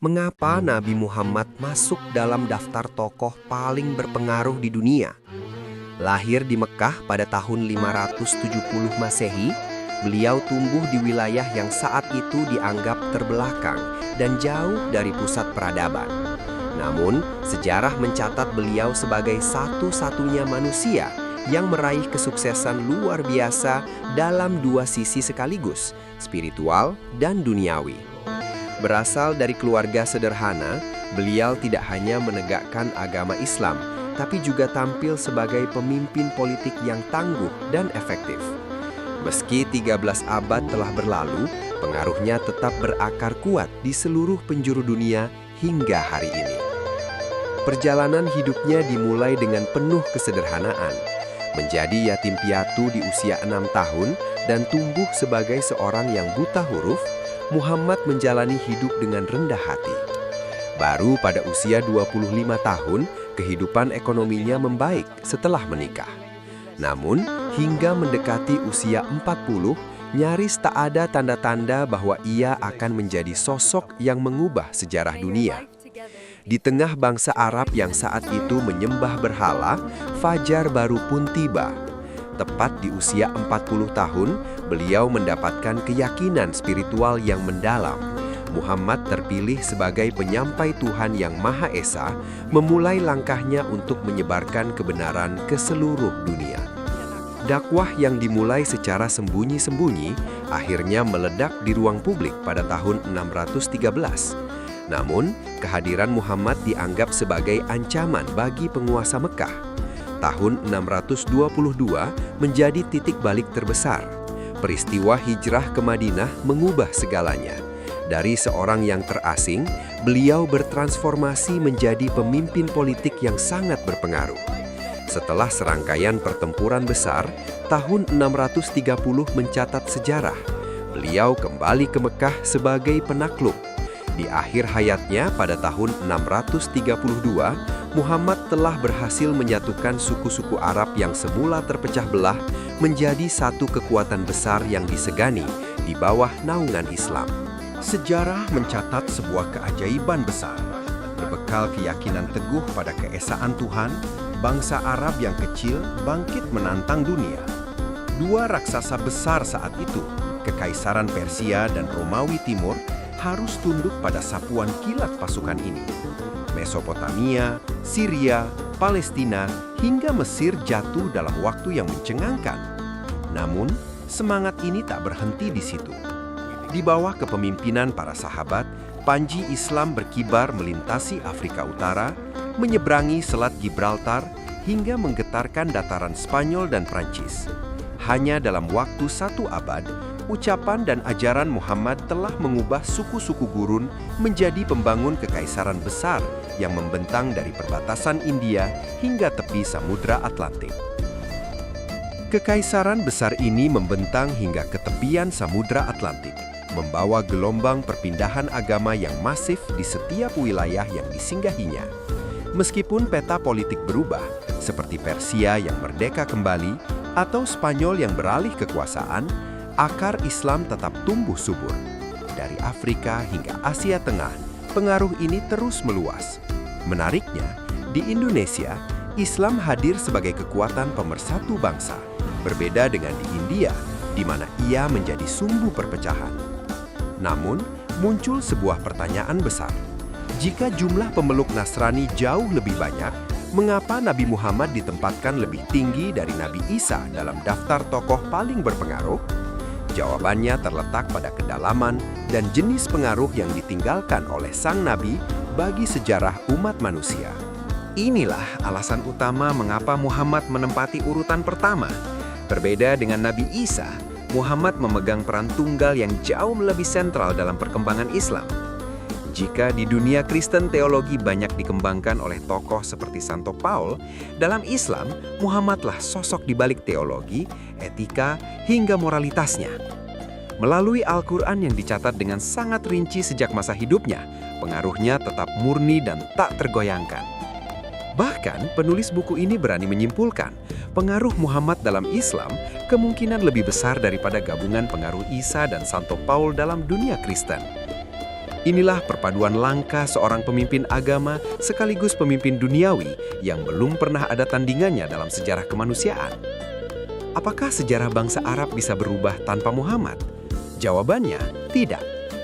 mengapa Nabi Muhammad masuk dalam daftar tokoh paling berpengaruh di dunia? Lahir di Mekah pada tahun 570 Masehi, beliau tumbuh di wilayah yang saat itu dianggap terbelakang dan jauh dari pusat peradaban. Namun, sejarah mencatat beliau sebagai satu-satunya manusia yang meraih kesuksesan luar biasa dalam dua sisi sekaligus, spiritual dan duniawi. Berasal dari keluarga sederhana, beliau tidak hanya menegakkan agama Islam, tapi juga tampil sebagai pemimpin politik yang tangguh dan efektif. Meski 13 abad telah berlalu, pengaruhnya tetap berakar kuat di seluruh penjuru dunia hingga hari ini. Perjalanan hidupnya dimulai dengan penuh kesederhanaan. Menjadi yatim piatu di usia 6 tahun dan tumbuh sebagai seorang yang buta huruf, Muhammad menjalani hidup dengan rendah hati. Baru pada usia 25 tahun, kehidupan ekonominya membaik setelah menikah. Namun, hingga mendekati usia 40, nyaris tak ada tanda-tanda bahwa ia akan menjadi sosok yang mengubah sejarah dunia. Di tengah bangsa Arab yang saat itu menyembah berhala, fajar baru pun tiba. Tepat di usia 40 tahun, beliau mendapatkan keyakinan spiritual yang mendalam. Muhammad terpilih sebagai penyampai Tuhan yang Maha Esa, memulai langkahnya untuk menyebarkan kebenaran ke seluruh dunia. Dakwah yang dimulai secara sembunyi-sembunyi akhirnya meledak di ruang publik pada tahun 613. Namun, kehadiran Muhammad dianggap sebagai ancaman bagi penguasa Mekah. Tahun 622 menjadi titik balik terbesar. Peristiwa hijrah ke Madinah mengubah segalanya. Dari seorang yang terasing, beliau bertransformasi menjadi pemimpin politik yang sangat berpengaruh. Setelah serangkaian pertempuran besar, tahun 630 mencatat sejarah. Beliau kembali ke Mekah sebagai penakluk. Di akhir hayatnya pada tahun 632, Muhammad telah berhasil menyatukan suku-suku Arab yang semula terpecah belah menjadi satu kekuatan besar yang disegani di bawah naungan Islam. Sejarah mencatat sebuah keajaiban besar. Berbekal keyakinan teguh pada keesaan Tuhan, bangsa Arab yang kecil bangkit menantang dunia. Dua raksasa besar saat itu, Kekaisaran Persia dan Romawi Timur, harus tunduk pada sapuan kilat pasukan ini. Mesopotamia, Syria, Palestina, hingga Mesir jatuh dalam waktu yang mencengangkan. Namun, semangat ini tak berhenti di situ. Di bawah kepemimpinan para sahabat, panji Islam berkibar melintasi Afrika Utara, menyeberangi Selat Gibraltar, hingga menggetarkan dataran Spanyol dan Prancis. Hanya dalam waktu 1 abad, ucapan dan ajaran Muhammad telah mengubah suku-suku gurun menjadi pembangun kekaisaran besar yang membentang dari perbatasan India hingga tepi Samudra Atlantik. Kekaisaran besar ini membentang hingga ke tepian Samudra Atlantik, membawa gelombang perpindahan agama yang masif di setiap wilayah yang disinggahinya. Meskipun peta politik berubah, seperti Persia yang merdeka kembali atau Spanyol yang beralih kekuasaan, akar Islam tetap tumbuh subur. Dari Afrika hingga Asia Tengah, pengaruh ini terus meluas. Menariknya, di Indonesia, Islam hadir sebagai kekuatan pemersatu bangsa, berbeda dengan di India, di mana ia menjadi sumbu perpecahan. Namun, muncul sebuah pertanyaan besar. Jika jumlah pemeluk Nasrani jauh lebih banyak, mengapa Nabi Muhammad ditempatkan lebih tinggi dari Nabi Isa dalam daftar tokoh paling berpengaruh? Jawabannya terletak pada kedalaman dan jenis pengaruh yang ditinggalkan oleh sang nabi bagi sejarah umat manusia. Inilah alasan utama mengapa Muhammad menempati urutan pertama. Berbeda dengan Nabi Isa, Muhammad memegang peran tunggal yang jauh lebih sentral dalam perkembangan Islam. Jika di dunia Kristen teologi banyak dikembangkan oleh tokoh seperti Santo Paul, dalam Islam, Muhammadlah sosok di balik teologi, etika, hingga moralitasnya. Melalui Al-Quran yang dicatat dengan sangat rinci sejak masa hidupnya, pengaruhnya tetap murni dan tak tergoyangkan. Bahkan, penulis buku ini berani menyimpulkan, pengaruh Muhammad dalam Islam kemungkinan lebih besar daripada gabungan pengaruh Isa dan Santo Paul dalam dunia Kristen. Inilah perpaduan langka seorang pemimpin agama sekaligus pemimpin duniawi yang belum pernah ada tandingannya dalam sejarah kemanusiaan. Apakah sejarah bangsa Arab bisa berubah tanpa Muhammad? Jawabannya, tidak.